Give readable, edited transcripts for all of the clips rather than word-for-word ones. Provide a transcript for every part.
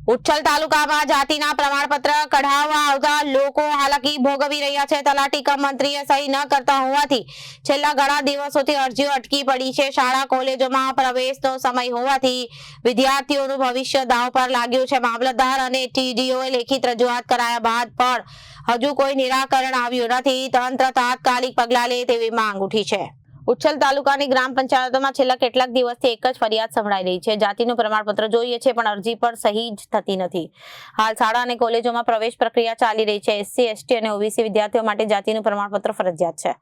ઉચ્છલ તાલુકામાં જાતિના પ્રમાણપત્ર કઢાવવા આવતા લોકો હાલાકી ભોગવી રહ્યા છે। તલાટી કમ મંત્રીએ સહી ન કરતા હોવાથી છેલ્લા ઘણા દિવસોથી અરજીઓ અટકી પડી છે। શાળા કોલેજોમાં પ્રવેશનો સમય હોવાથી વિદ્યાર્થીઓનું ભવિષ્ય દાવ પર લાગ્યું છે। મામલતદાર અને ટીડીઓએ લેખિત રજૂઆત કરાયા બાદ પણ હજુ કોઈ નિરાકરણ આવ્યું નથી। તંત્ર તાત્કાલિક પગલાં લે તેવી માંગ ઉઠી છે। ઉચ્છલ તાલુકાની ગ્રામ પંચાયતોમાં છેલ્લા કેટલાક દિવસથી એક જ ફરિયાદ સંભળાઈ રહી છે। જાતિનું પ્રમાણપત્ર જોઈએ છે પણ અરજી પર સહી જ થતી નથી। હાલ શાળા અને કોલેજોમાં પ્રવેશ પ્રક્રિયા ચાલી રહી છે। એસસી, એસટી અને ઓબીસી વિદ્યાર્થીઓ માટે જાતિનું પ્રમાણપત્ર ફરજિયાત છે,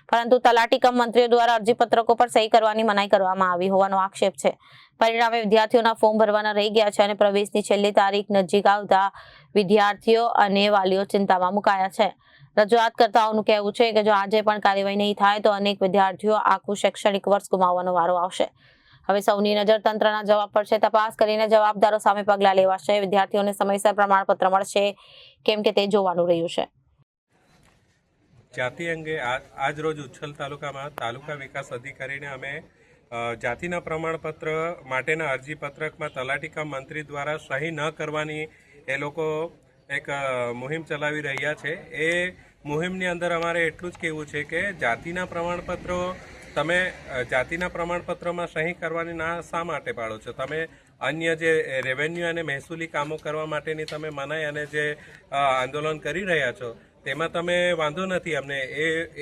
પરંતુ તલાટી કમ મંત્રીઓ દ્વારા અરજીપત્રકો પર સહી કરવાની મનાઈ કરવામાં આવી હોવાનો આક્ષેપ છે। પરિણામે વિદ્યાર્થીઓના ફોર્મ ભરવાના રહી ગયા છે અને પ્રવેશની છેલ્લી તારીખ નજીક આવતા વિદ્યાર્થીઓ અને વાલીઓ ચિંતામાં મુકાયા છે। રજૂઆત કરતાઓનું કહેવું છે કે જો આજે પણ કાર્યવાહી નહીં થાય તો અનેક વિદ્યાર્થીઓ આખું શૈક્ષણિક વર્ષ ગુમાવવાનો વારો આવશે। હવે સૌની નજર તંત્રના જવાબ પર છે। તપાસ કરીને જવાબદારો સામે પગલાં લેવાશે। વિદ્યાર્થીઓને સમયસર પ્રમાણપત્ર મળશે કેમ કે તે જોવાનું રહ્યું છે। જાતિ અંગે આજ રોજ ઉચ્છલ તાલુકામાં તાલુકા વિકાસ અધિકારીને અમે જાતિના પ્રમાણપત્ર માટેના અરજીપત્રકમાં તલાટી કમ મંત્રી દ્વારા સહી ન કરવાની એ લોકો એક મુહિમ ચલાવી રહ્યા છે। એ મુહિમની અંદર અમારે એટલું જ કહેવું છે કે જાતિના પ્રમાણપત્રો તમે જાતિના પ્રમાણપત્રમાં સહી કરવાની ના શા માટે પાડો છો? તમે અન્ય જે રેવન્યુ અને મહેસૂલી કામો કરવા માટેની તમે મનાઈ અને જે આંદોલન કરી રહ્યા છો તેમાં તમે વાંધો નથી અમને।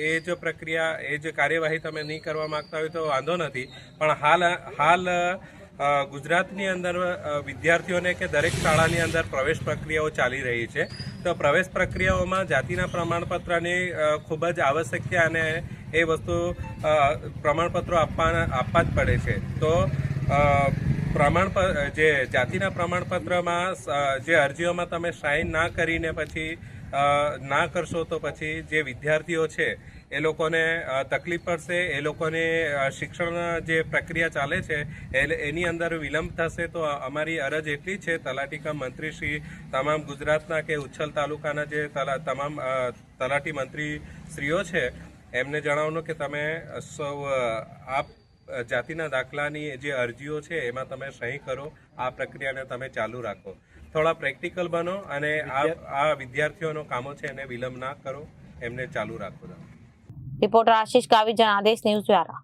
એ જો પ્રક્રિયા એ જે કાર્યવાહી તમે નહીં કરવા માંગતા હોય તો વાંધો નથી, પણ હાલ ગુજરાતની અંદર વિદ્યાર્થીઓને કે દરેક શાળાની અંદર પ્રવેશ પ્રક્રિયાઓ ચાલી રહી છે। તો પ્રવેશ પ્રક્રિયાઓમાં જાતિના પ્રમાણપત્રની ખૂબ જ આવશ્યકતા અને એ વસ્તુ પ્રમાણપત્રો આપવા જ પડે છે। તો જે જાતિના પ્રમાણપત્રમાં જે અરજીઓમાં તમે સાઇન ના કરીને પછી ના કરશો તો પછી જે વિદ્યાર્થીઓ છે એ લોકોને તકલીફ પડશે। એ લોકોને શિક્ષણ જે પ્રક્રિયા ચાલે છે એની અંદર વિલંબ થશે। તો અમારી અરજ એટલી છે તલાટી કમ મંત્રીશ્રી, તમામ ગુજરાતના કે ઉચ્છલ તાલુકાના જે તમામ તલાટી મંત્રીશ્રીઓ છે એમને જણાવવાનું કે તમે સૌ જાતિના દાખલાની જે અરજીઓ છે એમાં તમે સહી કરો, આ પ્રક્રિયાને તમે ચાલુ રાખો। થોડા પ્રેક્ટિકલ બનો અને આ વિદ્યાર્થીઓનો કામો છે એને વિલંબ ના કરો, એમને ચાલુ રાખો। રિપોર્ટર આશીષ કાવી, જનાદેશ ન્યૂઝ દ્વારા।